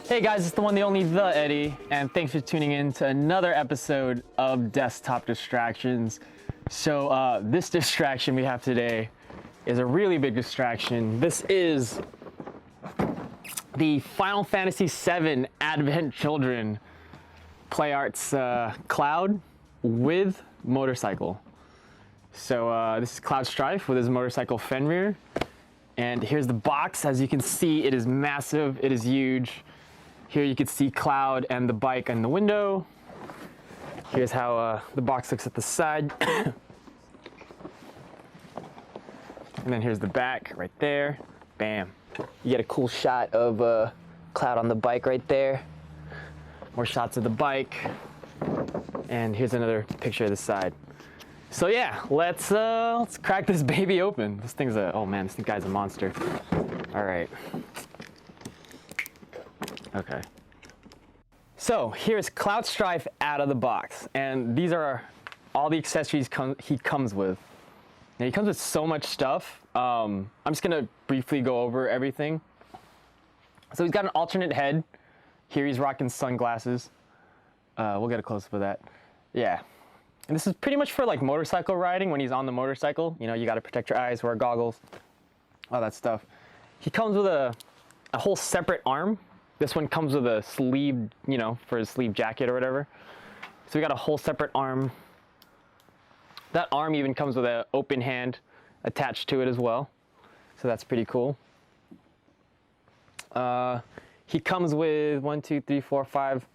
Hey guys, it's the one, the only, the Eddie, and thanks for tuning in to another episode of Desktop Distractions. So this distraction we have today is a really big distraction. This is the Final Fantasy VII Advent Children Play Arts Cloud with motorcycle. So this is Cloud Strife with his motorcycle Fenrir. And here's the box. As you can see, it is massive, it is huge. Here you can see Cloud and the bike in the window. Here's how the box looks at the side. And then here's the back right there. Bam. You get a cool shot of Cloud on the bike right there. More shots of the bike. And here's another picture of the side. So yeah, let's crack this baby open. This thing's oh man, this guy's a monster. All right. Okay. So here's Cloud Strife out of the box, and these are all the accessories he comes with. Now he comes with so much stuff. I'm just gonna briefly go over everything. So he's got an alternate head. Here he's rocking sunglasses. We'll get a close up of that. Yeah. And this is pretty much for like motorcycle riding when he's on the motorcycle. You know, you gotta protect your eyes, wear goggles, all that stuff. He comes with a whole separate arm. This one comes with a sleeve, you know, for his sleeve jacket or whatever. So we got a whole separate arm. That arm even comes with an open hand attached to it as well. So that's pretty cool. He comes with 1, 2, 3, 4, 5,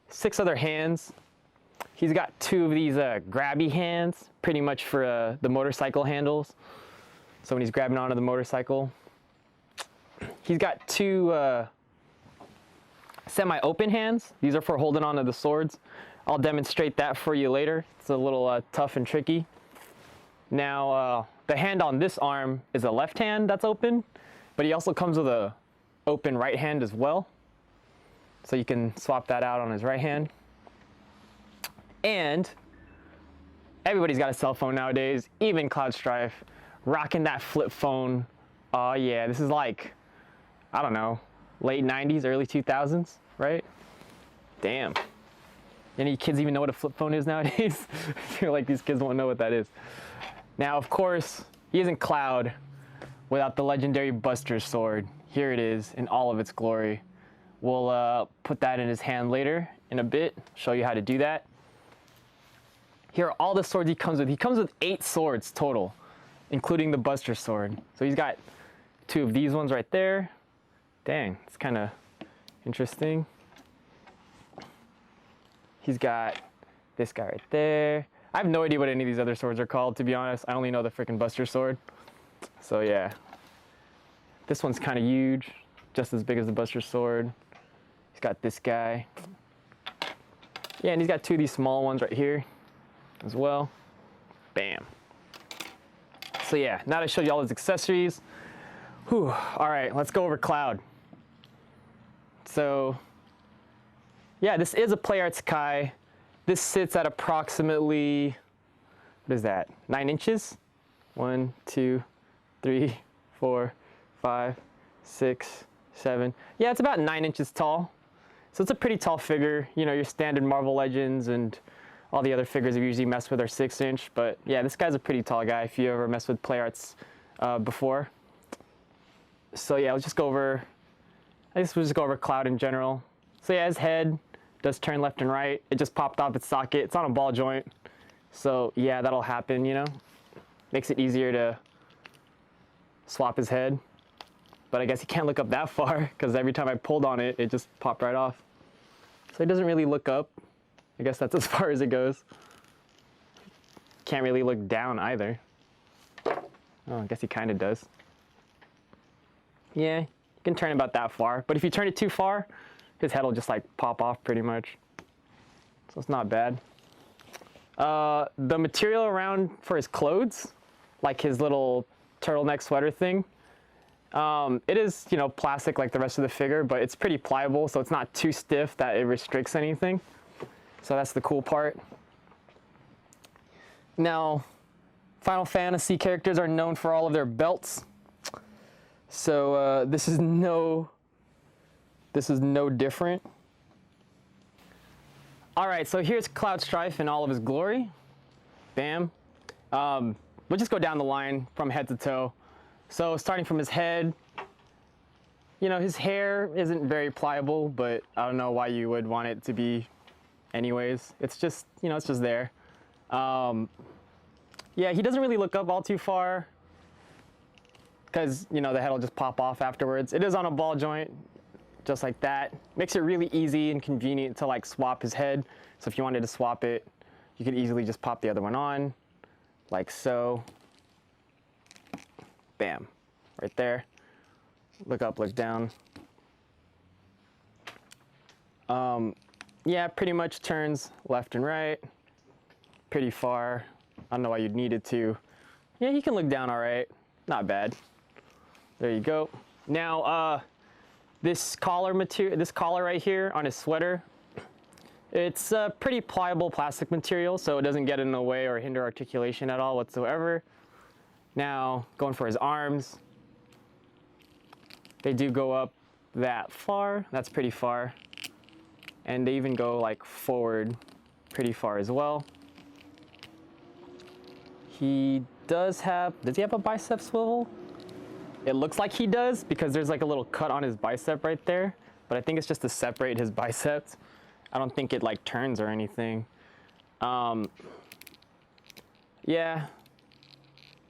6 other hands. He's got 2 of these grabby hands, pretty much for the motorcycle handles. So when he's grabbing onto the motorcycle. He's got 2 semi-open hands. These are for holding onto the swords. I'll demonstrate that for you later. It's a little tough and tricky. Now, the hand on this arm is a left hand that's open, but he also comes with a open right hand as well. So you can swap that out on his right hand. And everybody's got a cell phone nowadays, even Cloud Strife, rocking that flip phone. Oh yeah, this is like, I don't know, late 90s, early 2000s, right? Damn. Any kids even know what a flip phone is nowadays? I feel like these kids won't know what that is. Now, of course, he isn't Cloud without the legendary Buster Sword. Here it is in all of its glory. We'll put that in his hand later in a bit, show you how to do that. Here are all the swords he comes with. He comes with 8 swords total, including the Buster Sword. So he's got 2 of these ones right there. Dang, it's kind of interesting. He's got this guy right there. I have no idea what any of these other swords are called, to be honest. I only know the freaking Buster Sword. So yeah. This one's kind of huge, just as big as the Buster Sword. He's got this guy. Yeah, and he's got 2 of these small ones right here as well. Bam. So yeah, now that I showed you all his accessories, whew, all right, let's go over Cloud. So yeah, this is a Play Arts Kai. This sits at approximately, what is that, 9 inches? 1, 2, 3, 4, 5, 6, 7. Yeah, it's about 9 inches tall. So it's a pretty tall figure. You know, your standard Marvel Legends and all the other figures we usually mess with are 6 inch. But yeah, this guy's a pretty tall guy if you ever messed with Play Arts before. So yeah, let's just go over, I guess we'll just go over Cloud in general. So yeah, his head does turn left and right. It just popped off its socket. It's on a ball joint. So yeah, that'll happen, you know. Makes it easier to swap his head. But I guess he can't look up that far because every time I pulled on it, it just popped right off. So he doesn't really look up. I guess that's as far as it goes. Can't really look down either. Oh, I guess he kind of does. Yeah, you can turn it about that far. But if you turn it too far, his head will just like pop off pretty much. So it's not bad. The material around for his clothes, like his little turtleneck sweater thing, it is, you know, plastic like the rest of the figure, but it's pretty pliable, so it's not too stiff that it restricts anything. So that's the cool part. Now, Final Fantasy characters are known for all of their belts. So this is no This is no different. All right, so here's Cloud Strife in all of his glory. Bam. We'll just go down the line from head to toe. So starting from his head, you know, his hair isn't very pliable, but I don't know why you would want it to be anyways. It's just, you know, it's just there. Yeah, he doesn't really look up all too far because, you know, the head will just pop off afterwards. It is on a ball joint, just like that. Makes it really easy and convenient to like swap his head. So if you wanted to swap it, you could easily just pop the other one on, like so. Bam, right there. Look up, look down. Yeah, pretty much turns left and right, pretty far. I don't know why you'd need it to. Yeah, you can look down all right, not bad. There you go. Now, this collar material, this collar right here on his sweater, it's a pretty pliable plastic material, so it doesn't get in the way or hinder articulation at all whatsoever. Now, going for his arms, they do go up that far. That's pretty far. And they even go like forward pretty far as well. He does he have a bicep swivel? It looks like he does because there's like a little cut on his bicep right there, but I think it's just to separate his biceps. I don't think it like turns or anything. Yeah,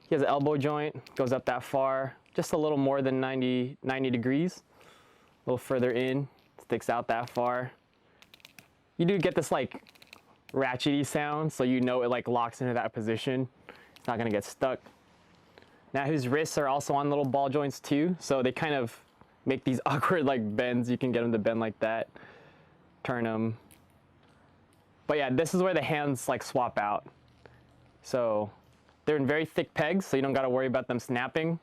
he has an elbow joint, goes up that far, just a little more than 90 degrees, a little further in, sticks out that far. You do get this like ratchety sound, so you know it like locks into that position. It's not gonna get stuck. Now his wrists are also on little ball joints too, so they kind of make these awkward like bends. You can get them to bend like that, turn them. But yeah, this is where the hands like swap out. So they're in very thick pegs, so you don't gotta worry about them snapping.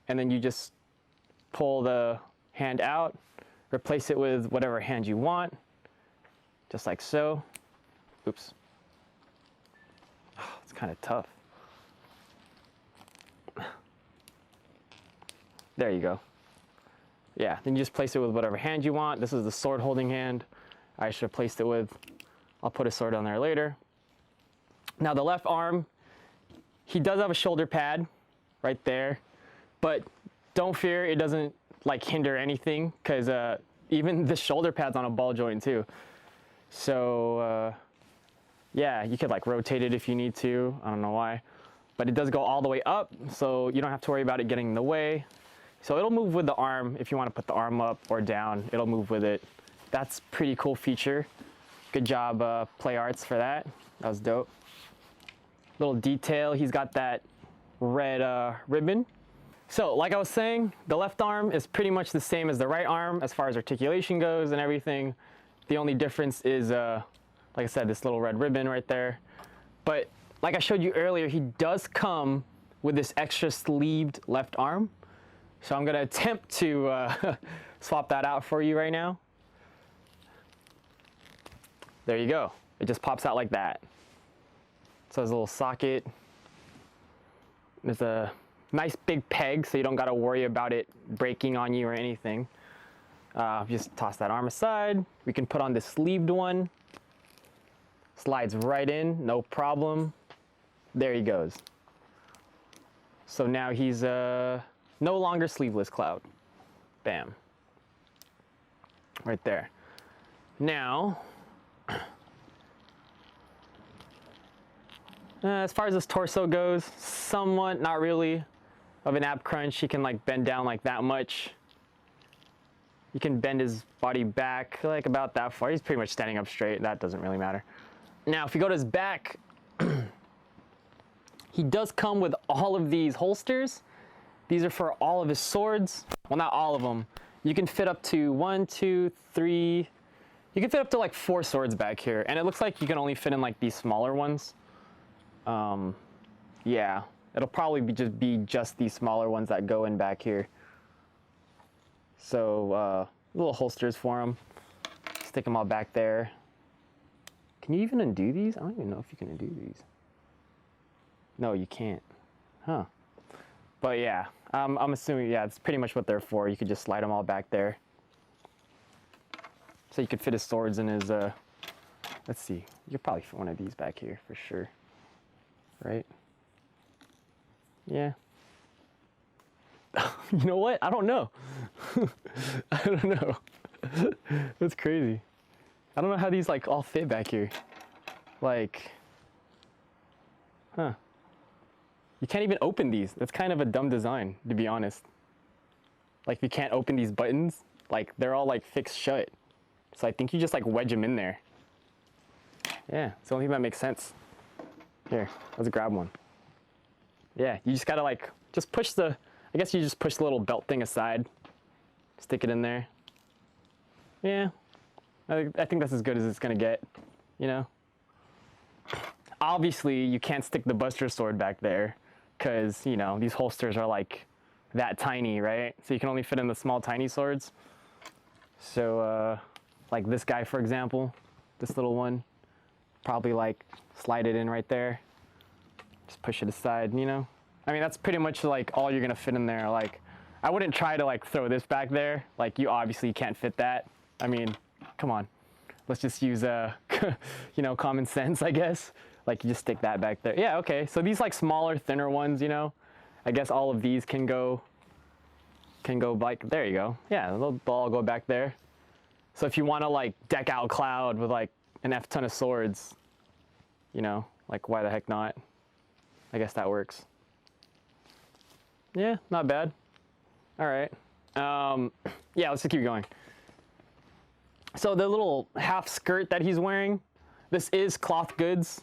And then you just pull the hand out, replace it with whatever hand you want, just like so. Oops. Oh, it's kind of tough. There you go. Yeah, then you just place it with whatever hand you want. This is the sword holding hand I should have placed it with. I'll put a sword on there later. Now the left arm, he does have a shoulder pad right there, but don't fear, it doesn't like hinder anything because even the shoulder pad's on a ball joint too. So yeah, you could like rotate it if you need to. I don't know why, but it does go all the way up, so you don't have to worry about it getting in the way. So it'll move with the arm. If you want to put the arm up or down, it'll move with it. That's a pretty cool feature. Good job, Play Arts, for that. That was dope. Little detail, he's got that red ribbon. So like I was saying, the left arm is pretty much the same as the right arm as far as articulation goes and everything. The only difference is, like I said, this little red ribbon right there. But like I showed you earlier, he does come with this extra sleeved left arm. So I'm gonna attempt to swap that out for you right now. There you go. It just pops out like that. So there's a little socket. There's a nice big peg, so you don't gotta worry about it breaking on you or anything. Just toss that arm aside. We can put on this sleeved one. Slides right in, no problem. There he goes. So now he's no longer sleeveless Cloud. Bam. Right there. Now, as far as his torso goes, somewhat, not really, of an ab crunch. He can like bend down like that much. You can bend his body back like about that far. He's pretty much standing up straight. That doesn't really matter. Now, if you go to his back, he does come with all of these holsters. These are for all of his swords. Well, not all of them. You can fit up to 1, 2, 3. You can fit up to like 4 swords back here. And it looks like you can only fit in like these smaller ones. Yeah, it'll probably be just these smaller ones that go in back here. So little holsters for them. Stick them all back there. Can you even undo these? I don't even know if you can undo these. No, you can't. Huh. But yeah, I'm assuming, yeah, it's pretty much what they're for. You could just slide them all back there. So you could fit his swords in his, let's see, you could probably fit one of these back here for sure, right? Yeah. You know what? I don't know. I don't know. That's crazy. I don't know how these like all fit back here. Like, huh. You can't even open these. That's kind of a dumb design, to be honest. Like, you can't open these buttons. Like, they're all like fixed shut. So I think you just like wedge them in there. Yeah, it's the only thing that makes sense. Here, let's grab one. Yeah, you just gotta like, just push the, I guess you just push the little belt thing aside. Stick it in there. Yeah, I think that's as good as it's gonna get, you know? Obviously, you can't stick the Buster Sword back there because, you know, these holsters are like that tiny, right? So you can only fit in the small, tiny swords. So, like this guy, for example, this little one, probably like slide it in right there. Just push it aside, you know? I mean, that's pretty much like all you're gonna fit in there. Like, I wouldn't try to like throw this back there. Like, you obviously can't fit that. I mean, come on. Let's just use, you know, common sense, I guess. Like, you just stick that back there. Yeah, okay. So these like smaller, thinner ones, you know, I guess all of these can go like, there you go. Yeah, they'll all go back there. So if you want to like deck out Cloud with like an F ton of swords, you know, like why the heck not? I guess that works. Yeah, not bad. All right. Yeah, let's just keep going. So the little half skirt that he's wearing, this is cloth goods.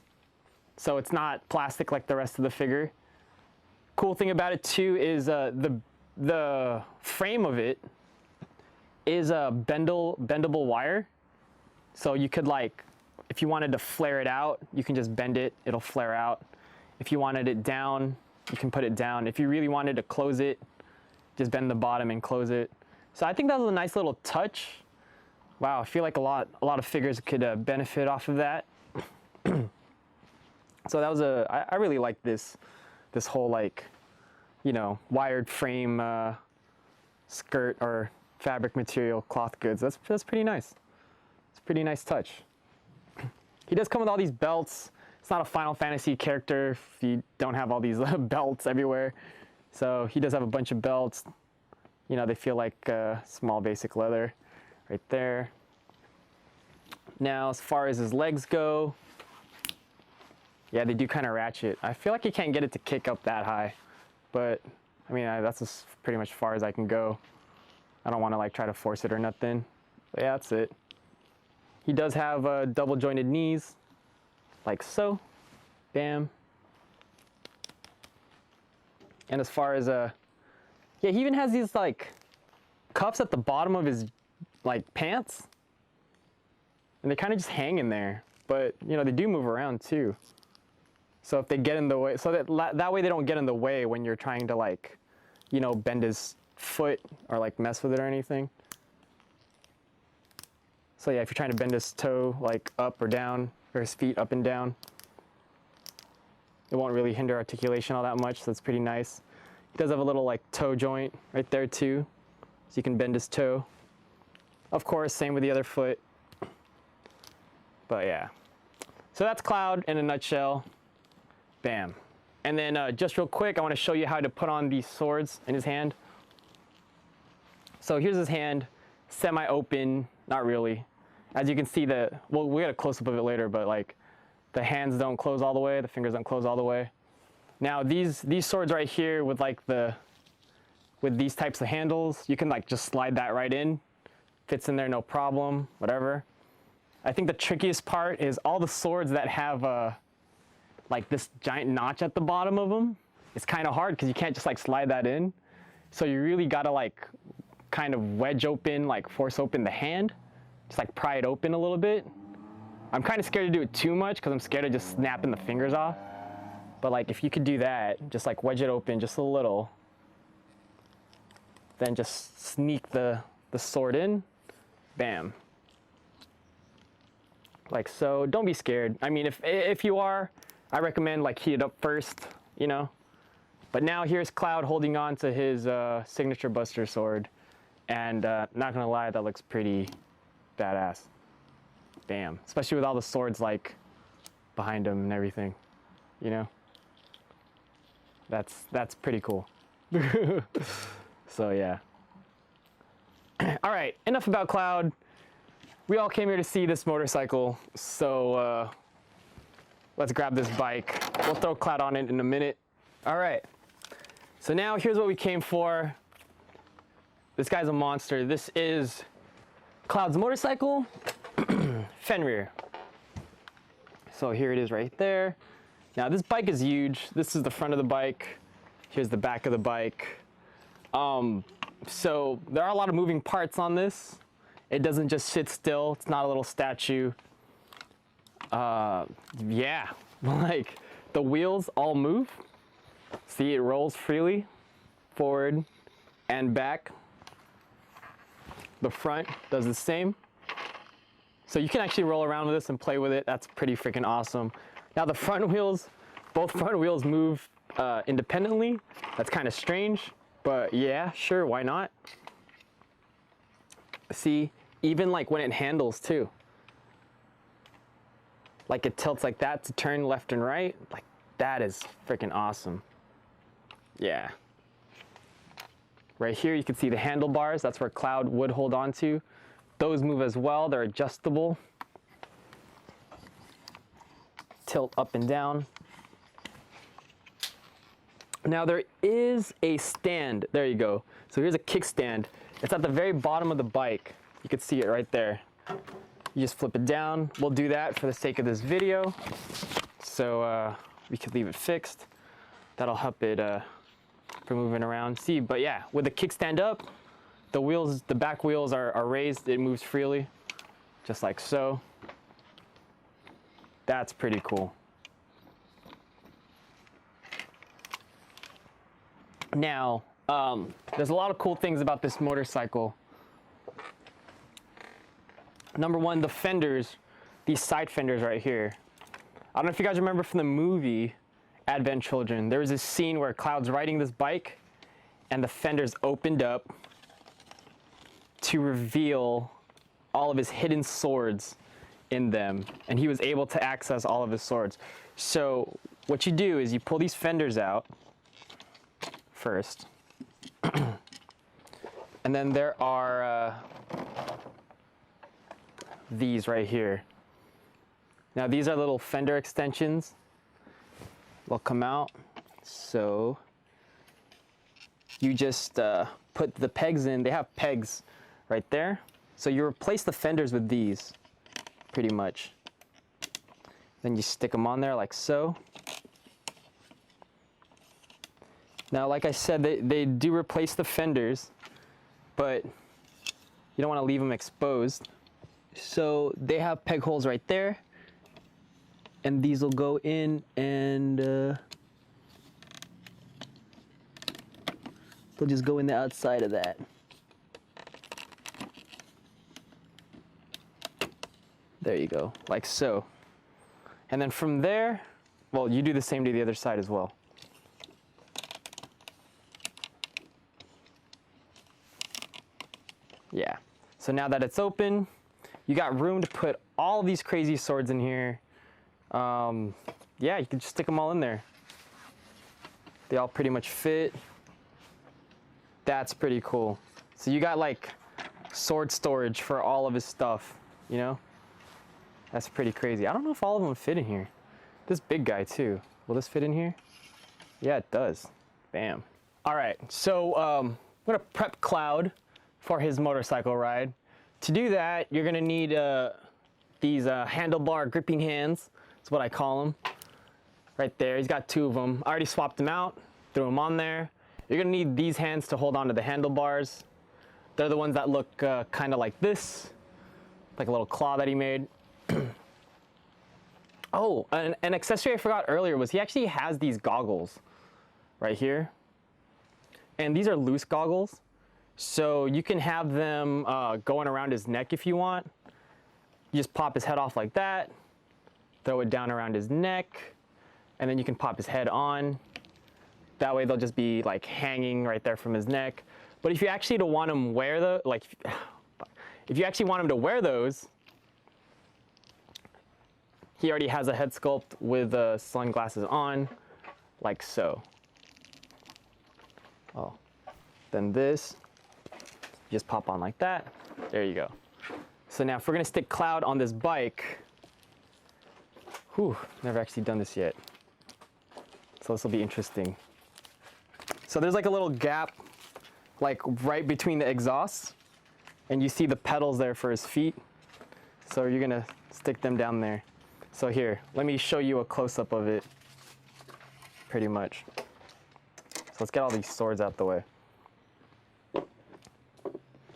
So it's not plastic like the rest of the figure. Cool thing about it too is the frame of it is a bendable wire. So you could like, if you wanted to flare it out, you can just bend it, it'll flare out. If you wanted it down, you can put it down. If you really wanted to close it, just bend the bottom and close it. So I think that was a nice little touch. Wow, I feel like a lot of figures could benefit off of that. So that was I really like this whole like, you know, wired frame skirt or fabric material cloth goods. That's pretty nice. It's a pretty nice touch. He does come with all these belts. It's not a Final Fantasy character if you don't have all these belts everywhere. So he does have a bunch of belts. You know, they feel like small basic leather right there. Now, as far as his legs go, yeah, they do kind of ratchet. I feel like you can't get it to kick up that high, but I mean, that's as pretty much far as I can go. I don't want to like try to force it or nothing. But yeah, that's it. He does have double jointed knees, like so. Bam. And as far as yeah, he even has these like cuffs at the bottom of his like pants, and they kind of just hang in there. But you know, they do move around too. So if they get in the way, so that way they don't get in the way when you're trying to like, you know, bend his foot or like mess with it or anything. So yeah, if you're trying to bend his toe like up or down, or his feet up and down, it won't really hinder articulation all that much, so it's pretty nice. He does have a little like toe joint right there too, so you can bend his toe. Of course, same with the other foot. But yeah, so that's Cloud in a nutshell. Bam. And then just real quick, I want to show you how to put on these swords in his hand. So here's his hand, semi-open, not really. As you can see, well, we'll get a close-up of it later, but like the hands don't close all the way, the fingers don't close all the way. Now these swords right here with like with these types of handles, you can like just slide that right in. Fits in there, no problem, whatever. I think the trickiest part is all the swords that have like this giant notch at the bottom of them. It's kind of hard because you can't just like slide that in. So you really gotta like kind of wedge open, like force open the hand. Just like pry it open a little bit. I'm kind of scared to do it too much because I'm scared of just snapping the fingers off. But like if you could do that, just like wedge it open just a little. Then just sneak the sword in. Bam. Like so, don't be scared. I mean, if you are, I recommend like heat it up first, you know. But now here's Cloud holding on to his signature Buster sword. And not gonna lie, that looks pretty badass. Damn, especially with all the swords like behind him and everything, you know? That's pretty cool. So yeah. All right, enough about Cloud. We all came here to see this motorcycle, so let's grab this bike. We'll throw Cloud on it in a minute. All right, so now here's what we came for. This guy's a monster. This is Cloud's motorcycle, Fenrir. So here it is right there. Now this bike is huge. This is the front of the bike. Here's the back of the bike. So there are a lot of moving parts on this. It doesn't just sit still. It's not a little statue. Yeah, like the wheels all move. See, it rolls freely, forward and back. The front does the same. So you can actually roll around with this and play with it. That's pretty freaking awesome. Now the front wheels, both front wheels move independently. That's kind of strange, but yeah, sure, why not? See, even like when it handles too. Like it tilts like that to turn left and right. Like that is freaking awesome. Yeah. Right here you can see the handlebars. That's where Cloud would hold on to. Those move as well. They're adjustable. Tilt up and down. Now there is a stand. There you go. So here's a kickstand. It's at the very bottom of the bike. You can see it right there. You just flip it down. We'll do that for the sake of this video. So we could leave it fixed. That'll help it for moving around. See, but yeah, with the kickstand up, the wheels, the back wheels are raised. It moves freely, just like so. That's pretty cool. Now, there's a lot of cool things about this motorcycle. Number one, the fenders, these side fenders right here. I don't know if you guys remember from the movie Advent Children. There was this scene where Cloud's riding this bike and the fenders opened up to reveal all of his hidden swords in them, and he was able to access all of his swords. So what you do is you pull these fenders out first, and then there are these right here. Now these are little fender extensions. They'll come out. So you just put the pegs in. They have pegs right there. So you replace the fenders with these, pretty much. Then you stick them on there like so. Now, like I said, they do replace the fenders, but you don't want to leave them exposed. So they have peg holes right there, and these will go in, and they'll just go in the outside of that. There you go, like so. And then from there, well, you do the same to the other side as well. Yeah, so now that it's open, you got room to put all these crazy swords in here. Yeah, you can just stick them all in there. They all pretty much fit. That's pretty cool. So you got like sword storage for all of his stuff, you know? That's pretty crazy. I don't know if all of them fit in here. This big guy too. Will this fit in here? Yeah, it does. Bam. All right, so I'm gonna prep Cloud for his motorcycle ride. To do that, you're gonna need these handlebar gripping hands. That's what I call them. Right there, he's got two of them. I already swapped them out, threw them on there. You're gonna need these hands to hold onto the handlebars. They're the ones that look kind of like this, like a little claw that he made. Oh, an accessory I forgot earlier was he actually has these goggles right here. And these are loose goggles. So you can have them going around his neck if you want. You just pop his head off like that, throw it down around his neck, and then you can pop his head on. That way they'll just be like hanging right there from his neck. But if you actually don't want him wear the, like, if you actually want him to wear those, he already has a head sculpt with sunglasses on, like so. Oh, then this, just pop on like that. There you go. So now if we're gonna stick Cloud on this bike, whew, never actually done this yet. So this will be interesting. So there's like a little gap, like right between the exhausts, and you see the pedals there for his feet. So you're gonna stick them down there. So here, let me show you a close-up of it, pretty much. So let's get all these swords out the way.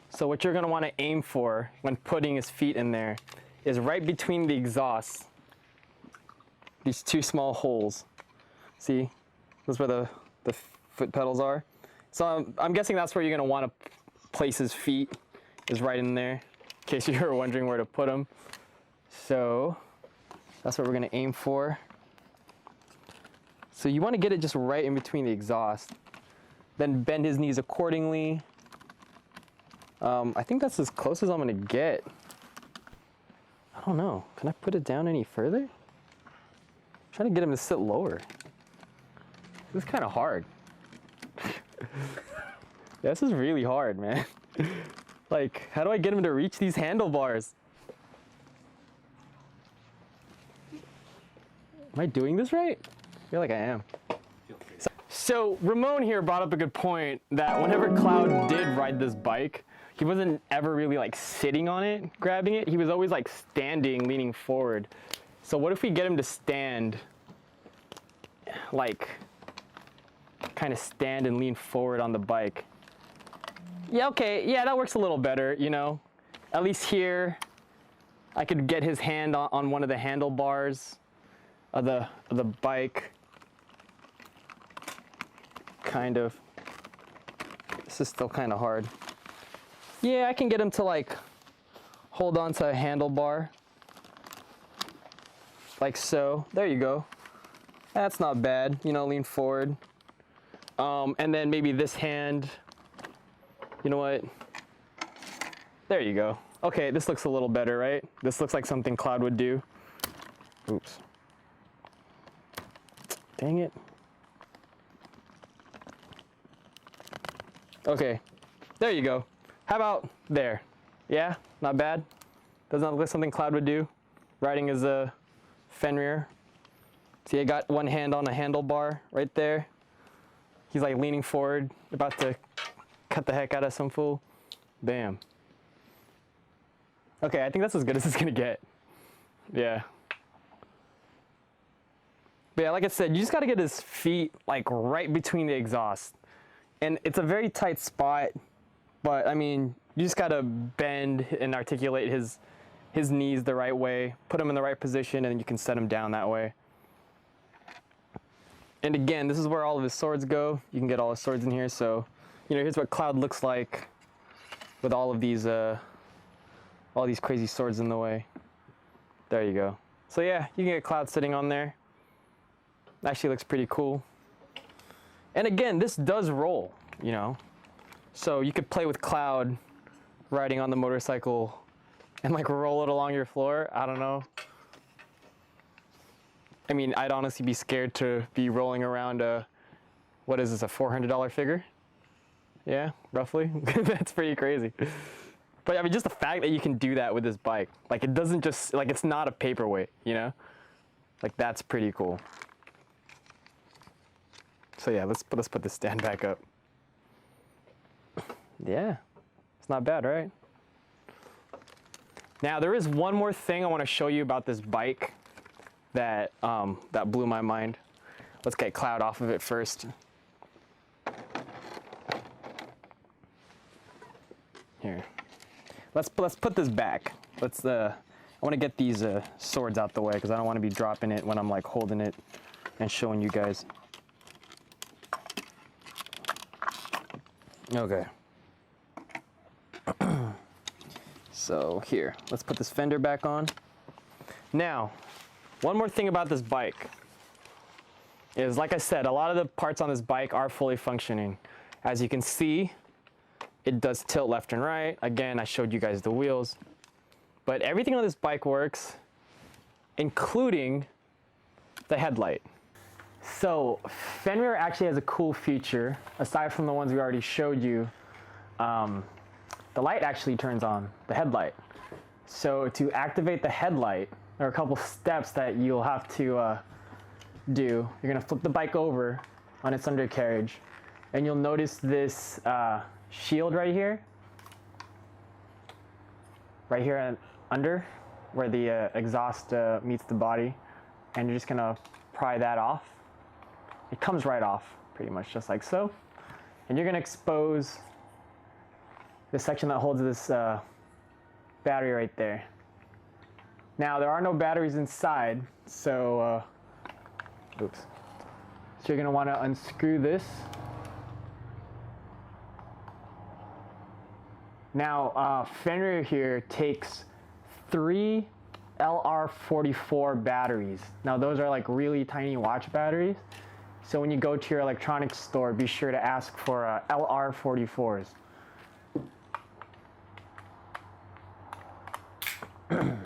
So what you're gonna wanna aim for when putting his feet in there is right between the exhausts, these two small holes. See, that's where the foot pedals are. So I'm guessing that's where you're gonna wanna place his feet, is right in there, in case you were wondering where to put them. So that's what we're gonna aim for. So you wanna get it just right in between the exhaust. Then bend his knees accordingly. I think that's as close as I'm gonna get. I don't know, can I put it down any further? I'm trying to get him to sit lower. This is kind of hard. This is really hard, man. Like, how do I get him to reach these handlebars? Am I doing this right? I feel like I am. So Ramon here brought up a good point that whenever Cloud did ride this bike, he wasn't ever really like sitting on it, grabbing it. He was always like standing, leaning forward. So what if we get him to stand, like, kind of stand and lean forward on the bike? Yeah, okay, yeah, that works a little better, you know. At least here, I could get his hand on one of the handlebars of the bike. Kind of. This is still kind of hard. Yeah, I can get him to like hold on to a handlebar. Like so. There you go. That's not bad, you know, lean forward. And then maybe this hand, you know what? There you go. Okay, this looks a little better, right? This looks like something Cloud would do. Oops. Dang it. Okay, there you go. How about there? Yeah, not bad. Doesn't that look like something Cloud would do? Riding as a Fenrir. See, I got one hand on a handlebar right there. He's like leaning forward, about to cut the heck out of some fool. Bam. Okay, I think that's as good as it's gonna get. Yeah. But yeah, like I said, you just gotta get his feet like right between the exhaust. And it's a very tight spot, but I mean, you just gotta bend and articulate his knees the right way, put him in the right position, and then you can set him down that way. And again, this is where all of his swords go. You can get all his swords in here, so, you know, here's what Cloud looks like with all of these, all these crazy swords in the way. There you go. So yeah, you can get Cloud sitting on there. Actually looks pretty cool. And again, this does roll, you know. So you could play with Cloud riding on the motorcycle and like roll it along your floor. I don't know. I mean, I'd honestly be scared to be rolling around a, what is this, a $400 figure? Yeah, roughly. That's pretty crazy. But I mean, just the fact that you can do that with this bike, like it doesn't just, like it's not a paperweight, you know? Like that's pretty cool. So yeah, let's put this stand back up. Yeah, it's not bad, right? Now there is one more thing I want to show you about this bike that that blew my mind. Let's get Cloud off of it first. Here, let's put this back. I want to get these swords out the way because I don't want to be dropping it when I'm like holding it and showing you guys. Okay. So here, let's put this fender back on. Now, one more thing about this bike is, like I said, a lot of the parts on this bike are fully functioning. As you can see, It does tilt left and right. Again, I showed you guys the wheels. But everything on this bike works, including the headlight. So Fenrir actually has a cool feature, aside from the ones we already showed you. The light actually turns on, the headlight. So to activate the headlight, there are a couple steps that you'll have to do. You're gonna flip the bike over on its undercarriage, and you'll notice this shield right here under, where the exhaust meets the body, and you're just gonna pry that off. It comes right off, pretty much just like so. And you're gonna expose the section that holds this battery right there. Now, there are no batteries inside, so, oops. So you're gonna wanna unscrew this. Now, Fenrir here takes 3 LR44 batteries. Now, those are like really tiny watch batteries. So when you go to your electronics store, be sure to ask for LR44s. There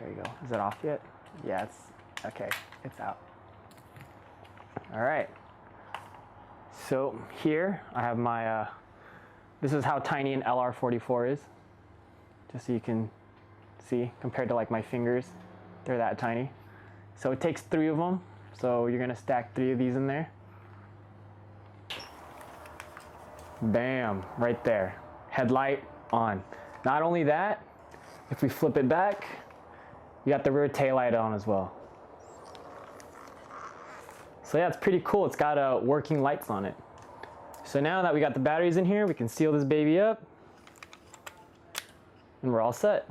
you go. Is it off yet? Yeah, it's okay. It's out. All right. So here I have my, this is how tiny an LR44 is. Just so you can see, compared to like my fingers, they're that tiny. So it takes 3 of them. So you're gonna stack 3 of these in there. Bam, right there. Headlight on. Not only that, if we flip it back, you got the rear taillight on as well. So yeah, it's pretty cool. It's got working lights on it. So now that we got the batteries in here, we can seal this baby up, and we're all set.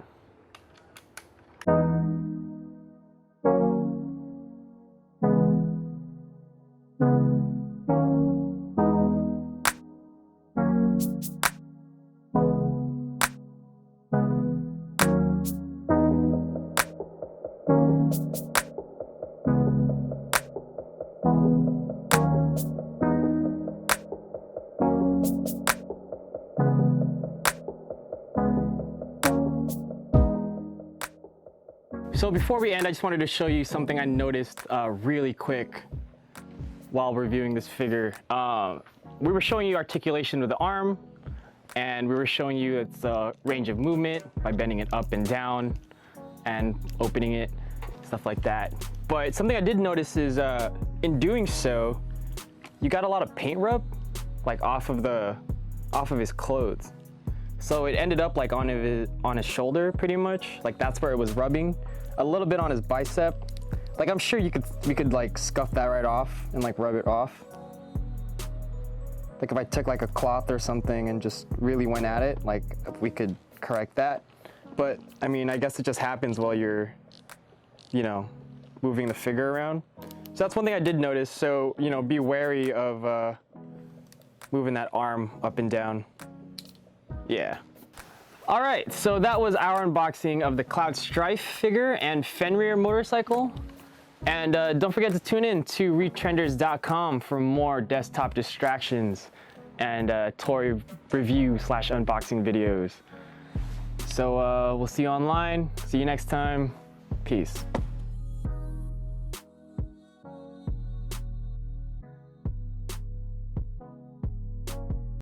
So before we end, I just wanted to show you something I noticed really quick while reviewing this figure. We were showing you articulation with the arm, and we were showing you its range of movement by bending it up and down and opening it, stuff like that. But something I did notice is in doing so, you got a lot of paint rub like off of his clothes. So it ended up like on his shoulder pretty much. Like that's where it was rubbing. A little bit on his bicep. Like I'm sure we could like scuff that right off and like rub it off. Like if I took like a cloth or something and just really went at it, like we could correct that. But I mean, I guess it just happens while you're, you know, moving the figure around. So that's one thing I did notice. So, you know, be wary of moving that arm up and down. Yeah. All right, so that was our unboxing of the Cloud Strife figure and Fenrir motorcycle. And don't forget to tune in to Retrenders.com for more desktop distractions and toy review / unboxing videos. So we'll see you online. See you next time. Peace.